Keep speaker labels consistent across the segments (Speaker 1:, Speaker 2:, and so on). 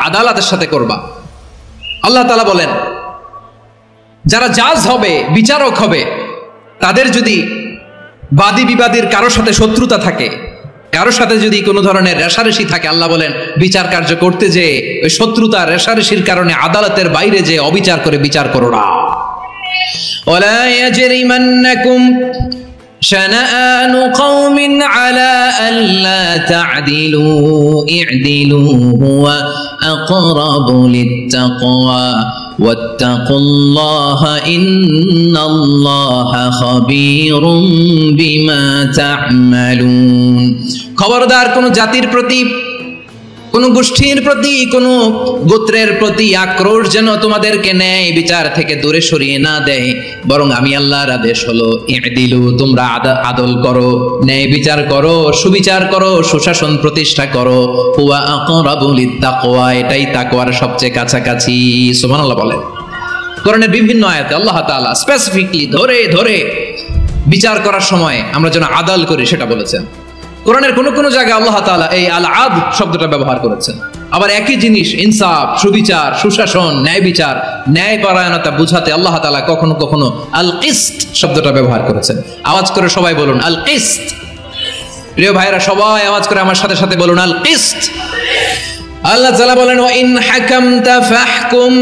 Speaker 1: আদালতের সাথে করবা। আল্লাহ তাআলা বলেন যারা জাজ হবে, বিচারক হবে, তাদের যদি বাদী বিবাদীর কারোর সাথে শত্রুতা থাকে, কারোর সাথে যদি কোনো ধরনের রেষারেষি থাকে, আল্লাহ বলেন বিচার কার্য করতে যে ওই শত্রুতা রেষারেষির কারণে আদালতের বাইরে যে অবিচার করে বিচার করো না। ওয়ালা ইয়াজরিমান্নাকুম شنآن قوم على ألا تعدلوا اعدلوا هو أقرب للتقوى واتقوا الله إن الله خبير بما تعملون। খবরদার কোন জাতির প্রতি, কোন গোষ্ঠীর প্রতি, কোন গোত্রের প্রতি আক্রোশ যেন তোমাদেরকে ন্যায় বিচার থেকে দূরে সরিয়ে না দেয়, বরং আমি আল্লাহর আদেশ হলো ইদিলু, তোমরা আদল করো, ন্যায় বিচার করো, সুবিচার করো, সুশাসন প্রতিষ্ঠা করো। হুয়া আকরাবু লিত্তাকওয়া, এটাই তাকওয়ার সবচেয়ে কাছাকাছি। সুবহানাল্লাহ বলেন। কোরআনের বিভিন্ন আয়াতে আল্লাহ তাআলা স্পেসিফিকলি ধরে ধরে বিচার করার সময় আমরা যেন আদল করি সেটা বলেছেন। কোরআনের কোন কোন জায়গায় আল্লাহ তাআলা এই আল আদ শব্দটা ব্যবহার করেছেন। আবার একই জিনিস ইনসাফ, সুবিচার, সুশাসন, ন্যায় বিচার, ন্যায় পরায়ণতা বুঝাতে আল্লাহ তাআলা কখনো কখনো আল কিসত শব্দটা ব্যবহার করেছেন। আওয়াজ করে সবাই বলুন আল কিসত। প্রিয় ভাইরা সবাই আওয়াজ করে আমার সাথে সাথে বলুন আল কিসত। আল্লাহ তাআলা বলেন ওয়া ইন হাকামতা ফাহকুম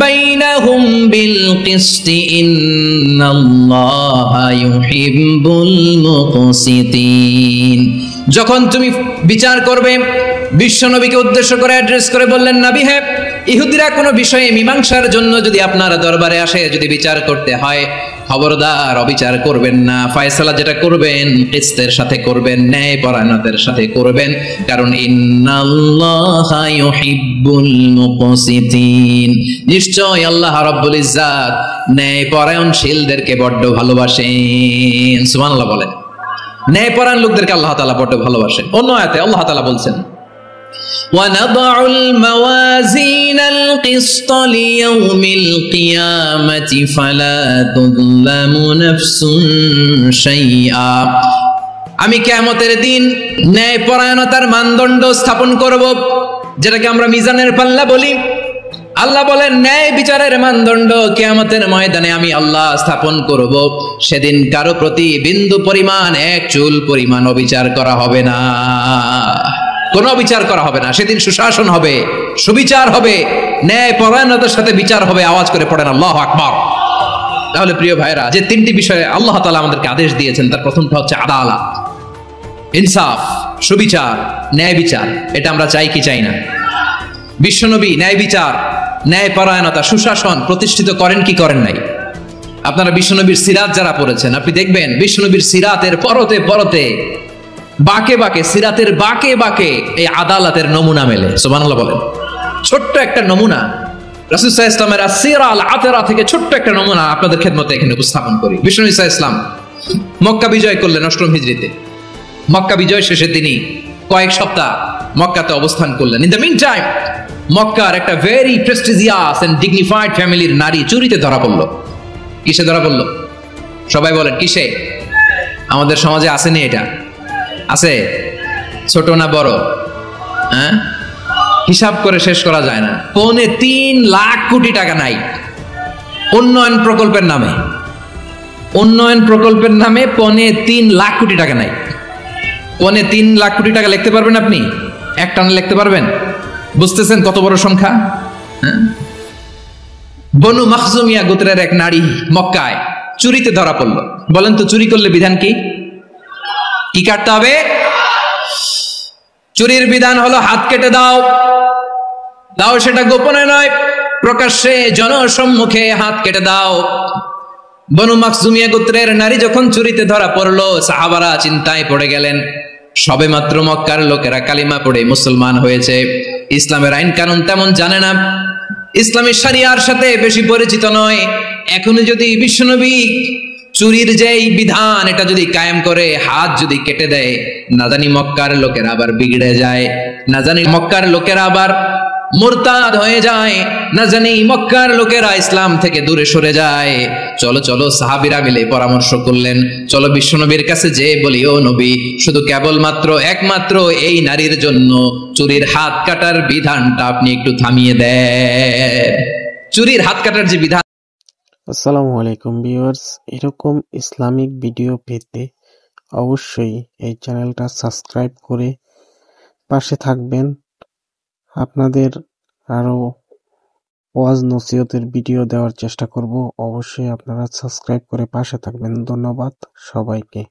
Speaker 1: বাইনাহুম বিল কিসতি ইন্নাল্লাহা ইউহিব্বুল মুকসিতিন। যখন তুমি বিচার করবে, বিশ্বনবীকে উদ্দেশ্য করে অ্যাড্রেস করে বললেন, নবী হে, ইহুদিরা কোনো বিষয়ে মীমাংসার জন্য যদি আপনার দরবারে আসে, যদি বিচার করতে হয়, খবরদার অবিচার করবেন না। ফয়সালা যেটা করবেন কিসতের সাথে করবেন, ন্যায় পরায়ণতার সাথে করবেন, কারণ ইন্নাল্লাহা ইউহিব্বুল মুকসিতিন, নিশ্চয় আল্লাহ রাব্বুল ইজ্জাত ন্যায় পরায়ণশীলদেরকে বড্ড ভালোবাসেন। সুবহানাল্লাহ বলেন। ন্যায়পরায়ণ লোকদেরকে আল্লাহ তাআলা বড় ভালোবাসেন। অন্য আয়াতে আল্লাহ তাআলা বলছেন وَنَضَعُ الْمَوَازِينَ الْقِسْطَ لِيَوْمِ الْقِيَامَةِ فَلَا تُظْلَمُ نَفْسٌ شَيْئًا। আমি কিয়ামতের দিন ন্যায়পরায়ণতার মানদণ্ড স্থাপন করব, যেটাকে আমরা মিজানের পাল্লা বলি। আল্লাহ বলেন ন্যায় বিচারের মানদণ্ড কিয়ামতের ময়দানে আমি আল্লাহ স্থাপন করব। সেদিন কারো প্রতি বিন্দু পরিমাণ, এক চুল পরিমাণ অবিচার করা হবে না, কোনো অবিচার করা হবে না। সেদিন সুশাসন হবে, সুবিচার হবে, ন্যায় পরায়ণতার সাথে বিচার হবে। আওয়াজ করে পড়েন আল্লাহু আকবার। তাহলে প্রিয় ভাইরা, যে তিনটি বিষয়ে আল্লাহ তাআলা আমাদেরকে আদেশ দিয়েছেন, তার প্রথমটা হচ্ছে আদালত, ইনসাফ, সুবিচার, ন্যায় বিচার। এটা আমরা চাই কি চাই না? বিশ্বনবী ন্যায় বিচার, ন্যায় পরায়ণতা, সুশাসন প্রতিষ্ঠিত করেন কি করেন নাই? আপনারা বিশ্বনবীর সিরাত যারা পড়েছেন, আপনি দেখবেন বিশ্বনবীর সিরাতের পরতে পরতে, বাকে বাকে, সিরাতের বাকে বাকে এই আদালতের নমুনা মেলে। সুবহানাল্লাহ বলেন। ছোট্ট একটা নমুনা রাসূল সাল্লাল্লাহু আলাইহি ওয়াসাল্লামের আসসিরা আল আতরা থেকে ছোট্ট একটা নমুনা আপনাদের খেদমতে এখানে উপস্থাপন করি। বিশ্বনবী সাল্লাল্লাহু আলাইহি ওয়াসাল্লাম মক্কা বিজয় করলেন ৮ম হিজরিতে। মক্কা বিজয় শেষে তিনি কয়েক সপ্তাহ মক্কাতে অবস্থান করলেন। ইন দ্য মিন টাইম মক্কার একটা ভেরি প্রেস্টিজিয়াস এন্ড ডিগনিফাইড ফ্যামিলির নারী চুরিতে ধরা পড়ল। কিসে ধরা পড়ল? সবাই বলেন কিসে? আমাদের সমাজে আসেনি এটা? আছে? ছোট না বড়? হ্যাঁ, হিসাব করে শেষ করা যায় না। ৩.৫ লাখ কোটি টাকা নাই উন্নয়ন প্রকল্পের নামে। উন্নয়ন প্রকল্পের নামে ৩.৫ লাখ কোটি টাকা নাই। ৩.৫ লাখ কোটি টাকা লিখতে পারবেন আপনি? এক টানে লিখতে পারবেন? বুঝতেছেন কত বড় সংখ্যা? বনু মাখজুমিয়া গোত্রের এক নারী মক্কায় চুরিতে ধরা পড়ল। বলেন তো চুরি করলে বিধান কি? কি কাটতে হবে? চুরির বিধান হলো হাত কেটে দাও। দাও সেটা গোপনে নয়, প্রকাশ্যে জনসম্মুখে হাত কেটে দাও। বনু মাখজুমিয়া গোত্রের নারী যখন চুরিতে ধরা পড়লো, সাহাবারা চিন্তায় পড়ে গেলেন। সবে মাত্র মক্কার লোকেরা কালিমা পড়ে মুসলমান হয়েছে, ইসলামের আইন কানুন তেমন জানে না, ইসলামী শরিয়ার সাথে বেশি পরিচিত নয়। এখনই যদি বিশ্বনবী চুরির যেই বিধান এটা যদি কায়েম করে হাত যদি কেটে দেয়, না জানি মক্কার লোকেরা আবার বিগড়ে যায়, না জানি মক্কার লোকেরা আবার মুরতাদ হয়ে যায়, না জানি মক্কার লোকেরা ইসলাম থেকে দূরে সরে যায়। চলো চলো সাহাবীরা মিলে পরামর্শ করলেন, চলো বিশ্বনবীর কাছে যেয়ে বলি, ও নবী, শুধু কেবলমাত্র একমাত্র এই নারীর জন্য চুরির হাত কাটার বিধানটা আপনি একটু থামিয়ে দেন। চুরির হাত কাটার যে বিধান।
Speaker 2: আসসালামু আলাইকুম ভিউয়ার্স, এরকম ইসলামিক ভিডিও পেতে অবশ্যই এই চ্যানেলটা সাবস্ক্রাইব করে পাশে থাকবেন। আপনাদের আরো ওয়াজ নসিহতের ভিডিও দেওয়ার চেষ্টা করব। অবশ্যই আপনারা সাবস্ক্রাইব করে পাশে থাকবেন। ধন্যবাদ সবাইকে।